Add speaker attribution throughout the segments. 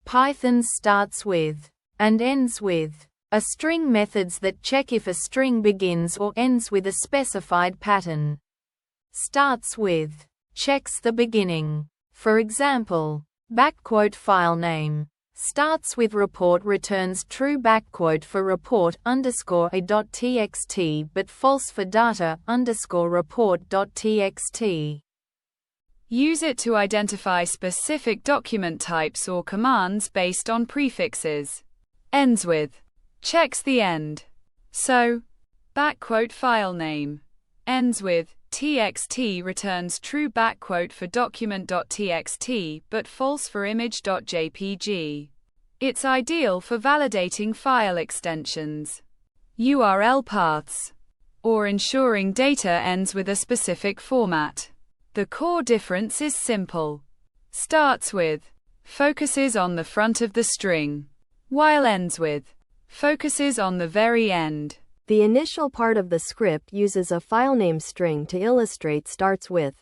Speaker 1: Python's starts with and ends with are string methods that check if a string begins or ends with a specified pattern. Starts with checks the beginning. For example, _filename starts with report returns true for report_a.txt but false for data_report.txt.
Speaker 2: Use it to identify specific document types or commands based on prefixes. Ends with checks the end. So, _filename ends with txt returns true for document.txt but false for image.jpg. It's ideal for validating file extensions, URL paths, or ensuring data ends with a specific format. The core difference is simple. Starts with focuses on the front of the string, while ends with focuses on the very end.
Speaker 3: The initial part of the script uses a filename string to illustrate starts with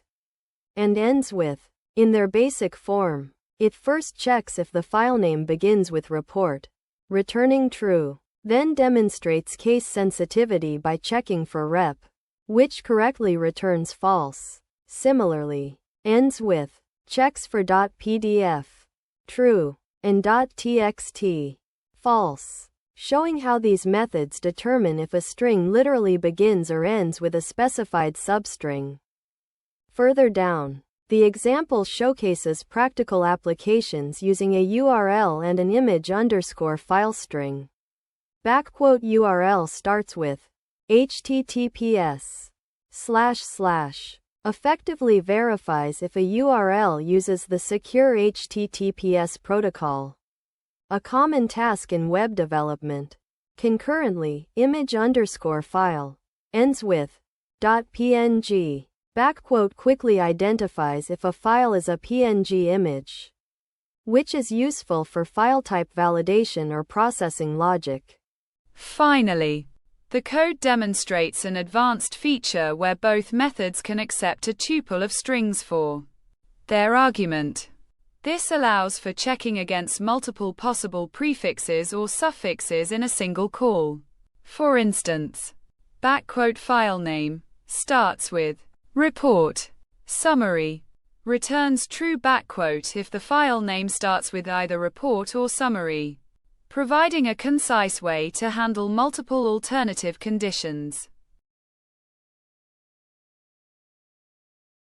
Speaker 3: and ends with. In their basic form, it first checks if the filename begins with report, returning true, then demonstrates case sensitivity by checking for rep, which correctly returns false. Similarly, ends with checks for .pdf, true, and .txt, false, showing how these methods determine if a string literally begins or ends with a specified substring. Further down, the example showcases practical applications using a URL and an image_file string. _URL starts with https / effectively verifies if a URL uses the secure HTTPS protocol, a common task in web development. Concurrently, image_file ends with .png quickly identifies if a file is a PNG image, which is useful for file type validation or processing logic.
Speaker 2: Finally, the code demonstrates an advanced feature where both methods can accept a tuple of strings for their argument. This allows for checking against multiple possible prefixes or suffixes in a single call. For instance, _filename starts with report summary returns true if the file name starts with either report or summary, providing a concise way to handle multiple alternative conditions.